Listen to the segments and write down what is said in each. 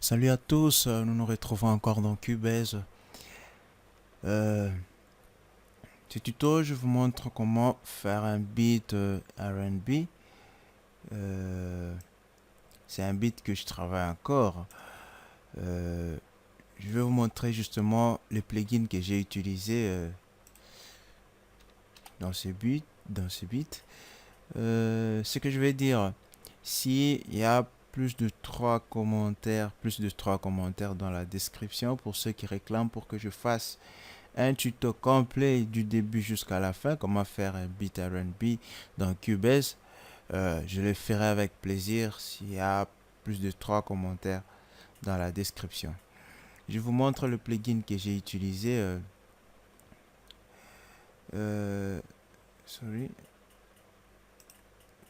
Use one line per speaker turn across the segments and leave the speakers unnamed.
Salut à tous, nous nous retrouvons encore dans Cubase. Euh, Ce tuto, je vous montre comment faire un beat R&B. Euh, c'est un beat que je travaille encore. Euh, je vais vous montrer justement les plugins que j'ai utilisés dans ce beat. Ce que je vais dire, s'il y a plus de 3 commentaires dans la description pour ceux qui réclament pour que je fasse un tuto complet du début jusqu'à la fin, comment faire un beat R&B dans Cubase. Je le ferai avec plaisir s'il y a plus de 3 commentaires dans la description. Je vous montre le plugin que j'ai utilisé. Euh, sorry.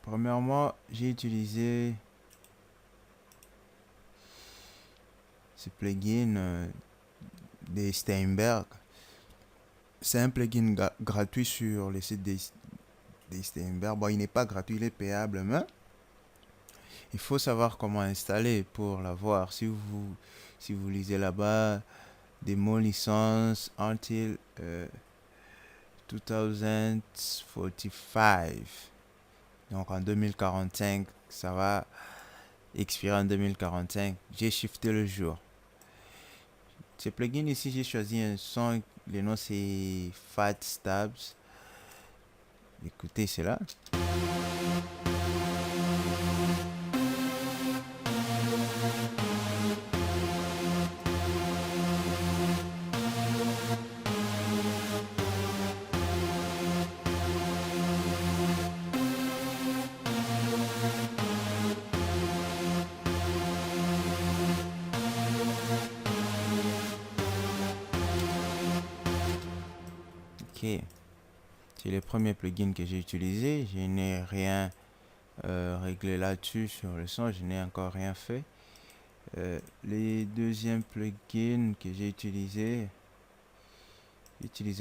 Premièrement, j'ai utilisé ce plugin des Steinberg. C'est un plugin gratuit sur le site des Steinberg. Bon, il n'est pas gratuit, il est payable, mais il faut savoir comment installer pour l'avoir. Si vous lisez là-bas, démo licence until 2045. Donc en 2045, ça va expirer en 2045. J'ai shifté le jour. Ce plugin ici, j'ai choisi un son. Le nom c'est Fat Stabs. Écoutez cela. Ok. C'est le premier plugin que j'ai utilisé. Je n'ai rien réglé là-dessus sur le son. Je n'ai encore rien fait. Les deuxièmes plugins que j'ai utilisé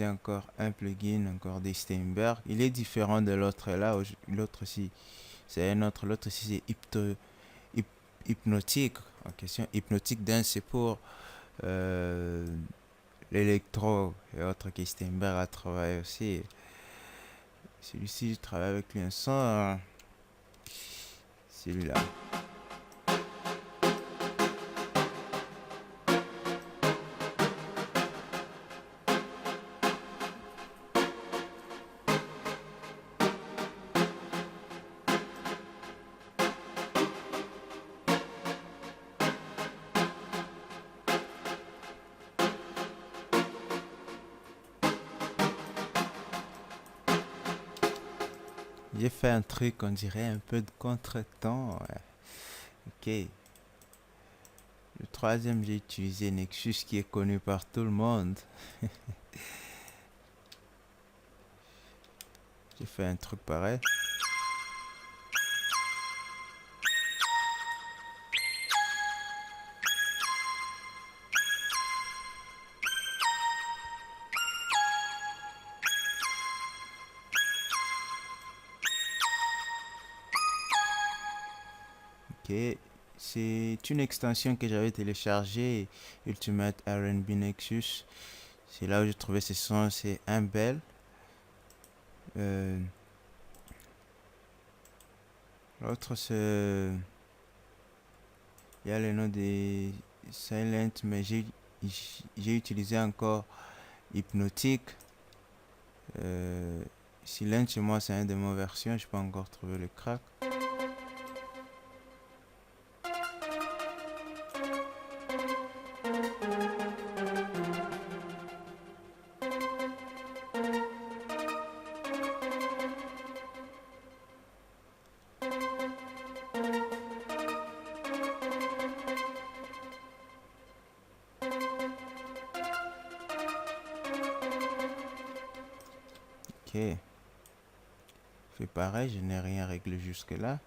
encore un plugin, encore des Steinberg. Il est différent de l'autre là. L'autre ici, c'est un autre. L'autre ici, c'est hypnotique. En question, hypnotique dance, c'est pour euh, l'électro et autres que Steinberg a travaillé aussi. Celui-ci, je travaille avec lui un son. Celui-là. J'ai fait un truc, on dirait un peu de contretemps. Ouais. Ok. Le troisième, j'ai utilisé Nexus qui est connu par tout le monde. J'ai fait un truc pareil. Ok. C'est une extension que j'avais téléchargée, Ultimate R&B Nexus. C'est là où j'ai trouvé ce son, c'est un bel. Euh, L'autre, c'est. Il y a le nom de Silent, mais j'ai utilisé encore Hypnotique. Silent, chez moi, c'est un de mes versions. Je peux encore trouver le crack. Ok. Fait pareil, je n'ai rien réglé jusque-là.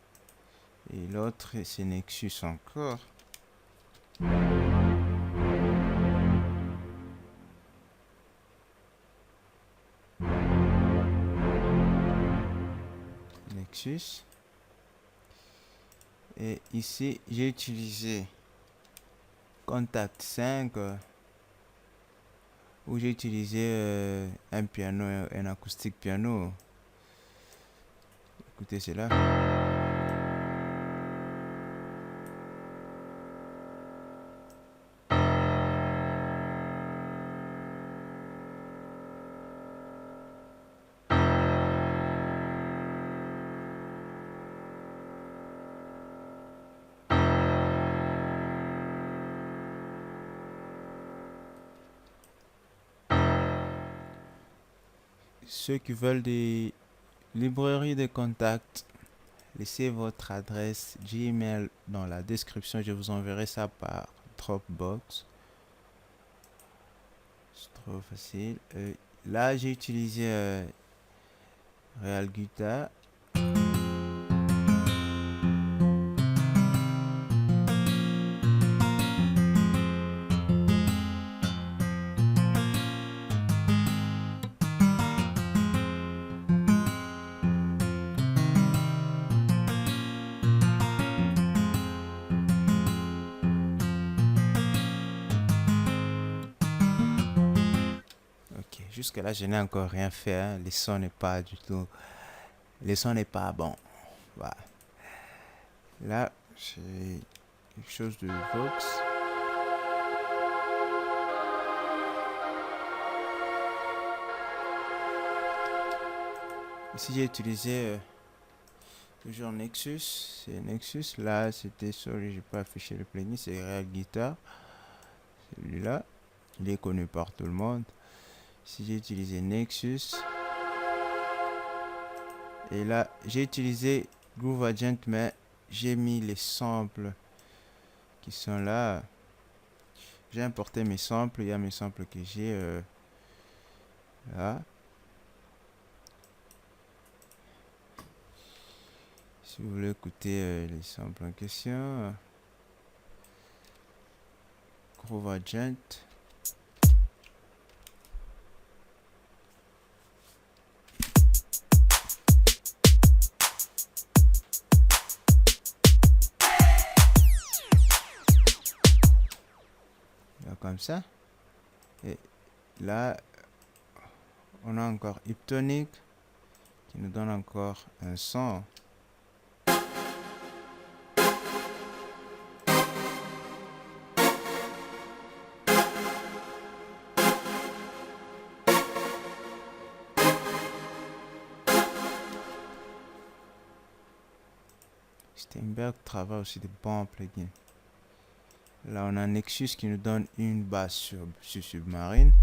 Et l'autre, c'est Nexus encore. Nexus. Et ici, j'ai utilisé Contact 5 où j'ai utilisé un piano, un acoustique piano. Écoutez cela. Ceux qui veulent des librairies de contacts, laissez votre adresse Gmail dans la description. Je vous enverrai ça par Dropbox. C'est trop facile. Là, j'ai utilisé Real Guitar. Jusque là, je n'ai encore rien fait. Hein. Le son n'est pas du tout. Le son n'est pas bon. Voilà. Là, j'ai quelque chose de Vox. Ici, j'ai utilisé toujours Nexus. C'est Nexus. Là, c'était sur. J'ai pas affiché le plugin. C'est Real Guitar. Celui-là, il est connu par tout le monde. Si j'ai utilisé Nexus et là j'ai utilisé Groove Agent, mais j'ai mis les samples qui sont là. J'ai importé mes samples. Il y a mes samples que j'ai là. Si vous voulez écouter les samples en question, Groove Agent. Comme ça. Et là, on a encore Hyptonic qui nous donne encore un son. Steinberg travaille aussi de bons plugins. Là, on a Nexus qui nous donne une basse sur Submarine.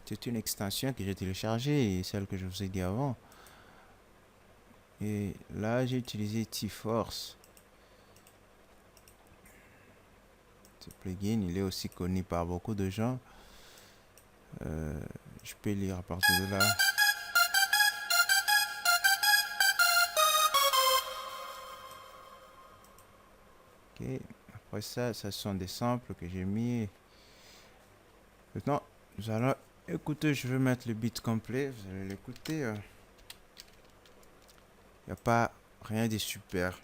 C'est une extension que j'ai téléchargée et celle que je vous ai dit avant. Et là, j'ai utilisé T-Force. Ce plugin, il est aussi connu par beaucoup de gens. Je peux lire à partir de là. Ok, après ça, ce sont des samples que j'ai mis. Maintenant, nous allons écouter. Je vais mettre le beat complet. Vous allez l'écouter. Il n'y a pas rien de super.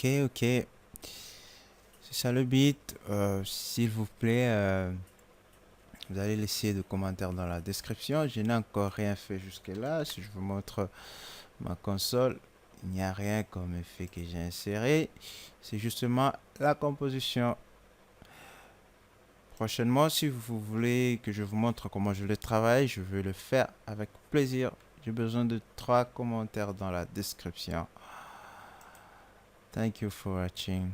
Ok. C'est ça le beat. S'il vous plaît, vous allez laisser des commentaires dans la description. Je n'ai encore rien fait jusque-là. Si je vous montre ma console, il n'y a rien comme effet que j'ai inséré. C'est justement la composition. Prochainement, si vous voulez que je vous montre comment je le travaille, je vais le faire avec plaisir. J'ai besoin de 3 commentaires dans la description. Thank you for watching.